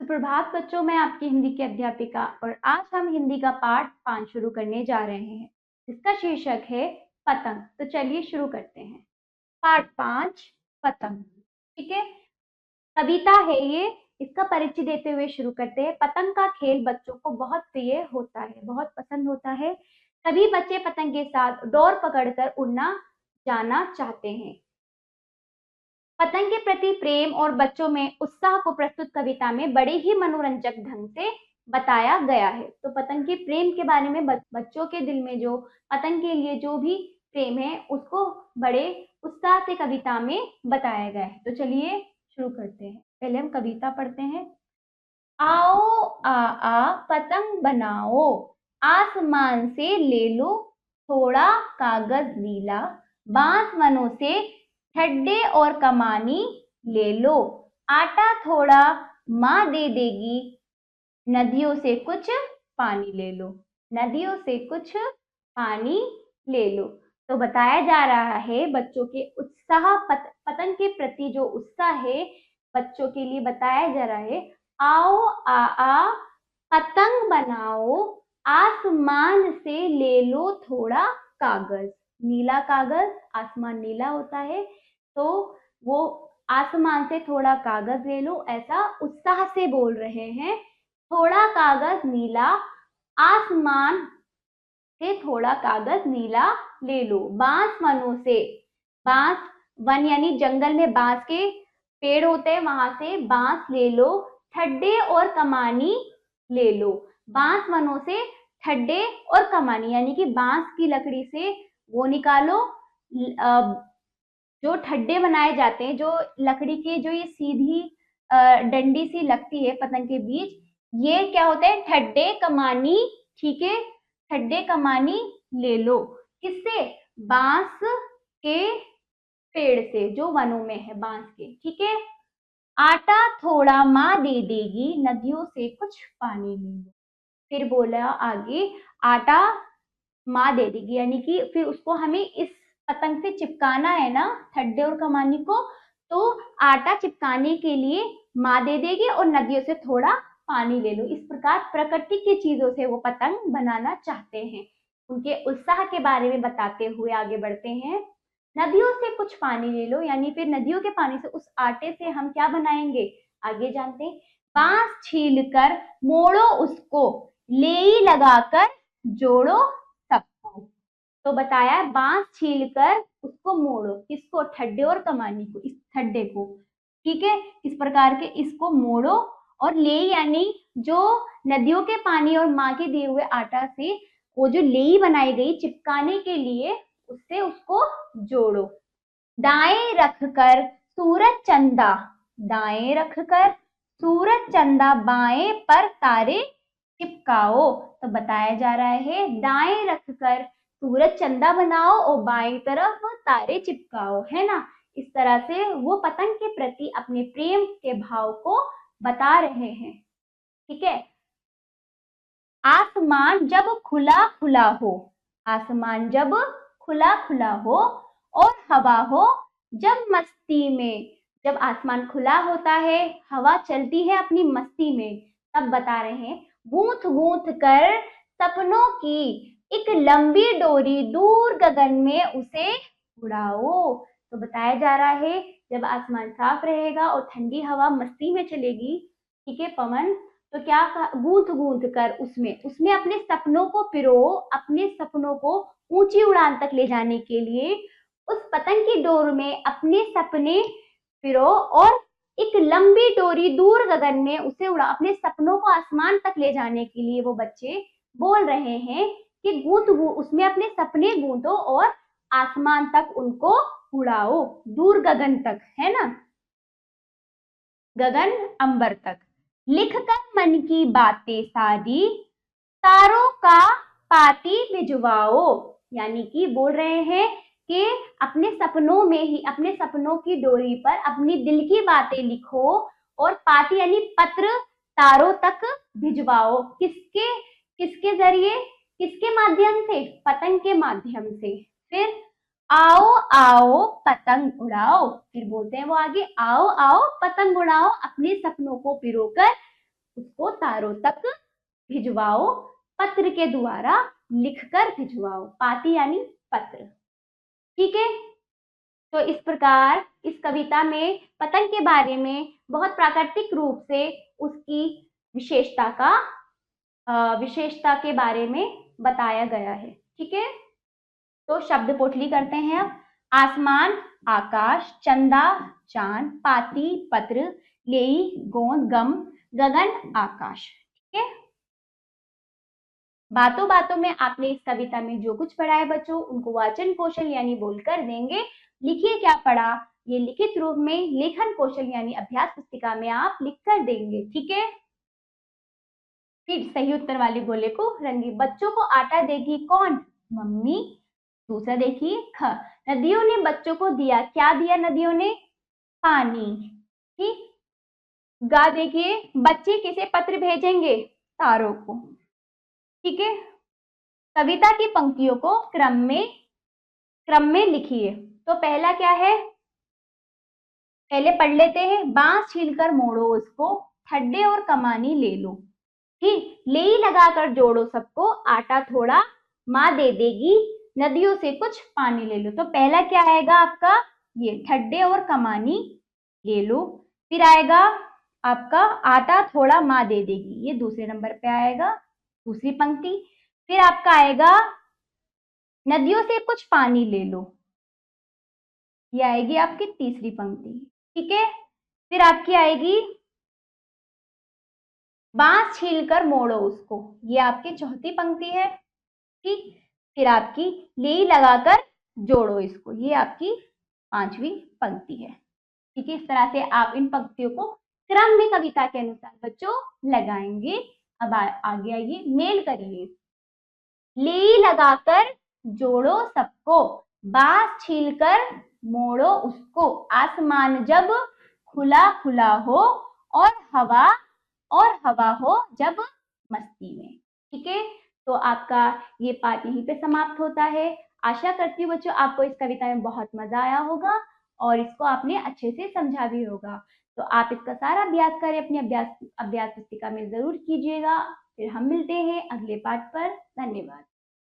सुप्रभात बच्चों, मैं आपकी हिंदी की अध्यापिका और आज हम हिंदी का पाठ 5 शुरू करने जा रहे हैं जिसका शीर्षक है पतंग। तो चलिए शुरू करते हैं। पाठ 5 पतंग। ठीक है, कविता है ये। इसका परिचय देते हुए शुरू करते हैं। पतंग का खेल बच्चों को बहुत प्रिय होता है, बहुत पसंद होता है। सभी बच्चे पतंग के साथ डोर पकड़कर उड़ना जाना चाहते हैं। पतंग के प्रति प्रेम और बच्चों में उत्साह को प्रस्तुत कविता में बड़े ही मनोरंजक ढंग से बताया गया है। तो पतंग के प्रेम के बारे में बच्चों के दिल में जो पतंग के लिए जो भी प्रेम है उसको बड़े उत्साह से कविता में बताया गया है। तो चलिए शुरू करते हैं। पहले हम कविता पढ़ते हैं। आओ आ पतंग बनाओ, आसमान से ले लो थोड़ा कागज नीला, बांस वनों से ठड्डे और कमानी ले लो, आटा थोड़ा माँ दे देगी, नदियों से कुछ पानी ले लो, नदियों से कुछ पानी ले लो। तो बताया जा रहा है बच्चों के उत्साह, पतंग के प्रति जो उत्साह है बच्चों के लिए बताया जा रहा है। आओ आ पतंग बनाओ, आसमान से ले लो थोड़ा कागज। नीला कागज, आसमान नीला होता है तो वो आसमान से थोड़ा कागज ले लो, ऐसा उत्साह से बोल रहे हैं। थोड़ा कागज नीला, आसमान से थोड़ा कागज नीला ले लो, बांस वनों से, बांस वन यानी जंगल में बांस के पेड़ होते हैं, वहां से बांस ले लो, ठड्डे और कमानी ले लो। बांस वनों से ठड्डे और कमानी यानी कि बांस की लकड़ी से वो निकालो, जो ठड्डे बनाए जाते हैं, जो लकड़ी के जो ये सीधी डंडी सी लगती है पतंग के बीच, ये क्या होते हैं? ठड्डे कमानी। ठीक है, ठड्डे कमानी ले लो। किससे? बांस के पेड़ से, जो वनों में है बांस के। ठीक है, आटा थोड़ा माँ दे देगी, नदियों से कुछ पानी ले लो। फिर बोला आगे, आटा माँ दे देगी यानी कि फिर उसको हमें इस पतंग से चिपकाना है ना, ठड्डे और कमानी को, तो आटा चिपकाने के लिए माँ दे देगी और नदियों से थोड़ा पानी ले लो। इस प्रकार प्रकृति की चीजों से वो पतंग बनाना चाहते हैं। उनके उत्साह के बारे में बताते हुए आगे बढ़ते हैं। नदियों से कुछ पानी ले लो यानी फिर नदियों के पानी से उस आटे से हम क्या बनाएंगे, आगे जानते हैं। बांस छील कर मोड़ो उसको, लेई लगाकर जोड़ो सबको। तो बताया बांस छील कर उसको मोड़ो, किसको? ठड्डे और कमानी को, इस ठड्डे को। ठीक है, इस प्रकार के इसको मोड़ो, और लेई यानी जो नदियों के पानी और माँ के दिए हुए आटा से वो जो लेई बनाई गई चिपकाने के लिए, उससे उसको जोड़ो। दाएं रखकर सूरज चंदा, दाएं रखकर सूरज चंदा, बाएं पर तारे चिपकाओ। तो बताया जा रहा है दाएं रखकर सूरज चंदा बनाओ और बाएं तरफ तारे चिपकाओ, है ना। इस तरह से वो पतंग के प्रति अपने प्रेम के भाव को बता रहे हैं। ठीक है, आसमान जब खुला खुला हो, आसमान जब खुला खुला हो और हवा हो जब मस्ती में, जब आसमान खुला होता है, हवा चलती है अपनी मस्ती में, तब बता रहे हैं गूंथ गूंथ कर सपनों की एक लंबी डोरी दूर गगन में उसे उड़ाओ। तो बताया जा रहा है जब आसमान साफ रहेगा और ठंडी हवा मस्ती में चलेगी, ठीक है, पवन, तो क्या गूंथ गूंथ कर उसमें उसमें अपने सपनों को पिरो, अपने सपनों को ऊंची उड़ान तक ले जाने के लिए उस पतंग की डोर में अपने सपने पिरो और एक लंबी डोरी दूर गगन में उसे उड़ा, अपने सपनों को आसमान तक ले जाने के लिए वो बच्चे बोल रहे हैं कि गूंथ उसमें अपने सपने गूंथो और आसमान तक उनको उड़ाओ, दूर गगन तक, है ना, गगन अंबर तक। लिखकर मन की बातें सारी तारों का पाती भिजवाओ, यानी कि बोल रहे हैं कि अपने सपनों में ही, अपने सपनों की डोरी पर अपनी दिल की बातें लिखो और पाती यानी पत्र तारों तक भिजवाओ। किसके किसके जरिए, किसके माध्यम से? पतंग के माध्यम से। फिर आओ आओ पतंग उड़ाओ, फिर बोलते हैं वो आगे, आओ आओ पतंग उड़ाओ, अपने सपनों को पिरोकर उसको तारों तक भिजवाओ, पत्र के द्वारा लिखकर भिजवाओ। पाती यानी पत्र। ठीक है, तो इस प्रकार इस कविता में पतंग के बारे में बहुत प्राकृतिक रूप से उसकी विशेषता के बारे में बताया गया है। ठीक है, तो शब्द पोटली करते हैं अब। आसमान आकाश, चंदा चांद, पाती पत्र, लेई गोंद गम, गगन आकाश। ठीक है, बातों बातों में आपने इस कविता में जो कुछ पढ़ा है बच्चों, उनको वाचन कौशल यानी बोलकर देंगे। लिखिए क्या पढ़ा, ये लिखित रूप में लेखन कौशल यानी अभ्यास पुस्तिका में आप लिख कर देंगे। ठीक है, फिर सही उत्तर वाले गोले को रंगी। बच्चों को आटा देगी कौन, मम्मी। दूसरा देखिए ख, नदियों ने बच्चों को दिया, क्या दिया नदियों ने, पानी। ठीक, गा देखिए, बच्चे किसे पत्र भेजेंगे, तारों को। ठीक है, कविता की पंक्तियों को क्रम में लिखिए। तो पहला क्या है, पहले पढ़ लेते हैं। बांस छीलकर मोड़ो उसको, ठड्डे और कमानी ले लो। ठीक, ले लगाकर जोड़ो सबको, आटा थोड़ा माँ दे देगी, नदियों से कुछ पानी ले लो। तो पहला क्या आएगा आपका, ये ठड्डे और कमानी ले लो। फिर आएगा आपका आटा थोड़ा माँ दे देगी, ये दूसरे नंबर पे आएगा, दूसरी पंक्ति। फिर आपका आएगा नदियों से कुछ पानी ले लो, ये आएगी आपकी तीसरी पंक्ति। ठीक है, फिर आपकी आएगी बांस छीलकर मोड़ो उसको, ये आपकी चौथी पंक्ति है। ठीक, फिर आपकी ले लगाकर जोड़ो इसको, ये आपकी पांचवी पंक्ति है। ठीक है, इस तरह से आप इन पंक्तियों को क्रम में कविता के अनुसार बच्चों लगाएंगे। अब आगे आइए, मेल करिए। ले लगाकर जोड़ो सबको, बांस छीलकर मोड़ो उसको, आसमान जब खुला खुला हो और हवा हो जब मस्ती में। ठीक है, तो आपका ये पाठ यहीं पे समाप्त होता है। आशा करती हूँ बच्चों आपको इस कविता में बहुत मजा आया होगा और इसको आपने अच्छे से समझा भी होगा। तो आप इसका सारा अभ्यास करें, अपनी अभ्यास पुस्तिका में जरूर कीजिएगा। फिर हम मिलते हैं अगले पाठ पर। धन्यवाद।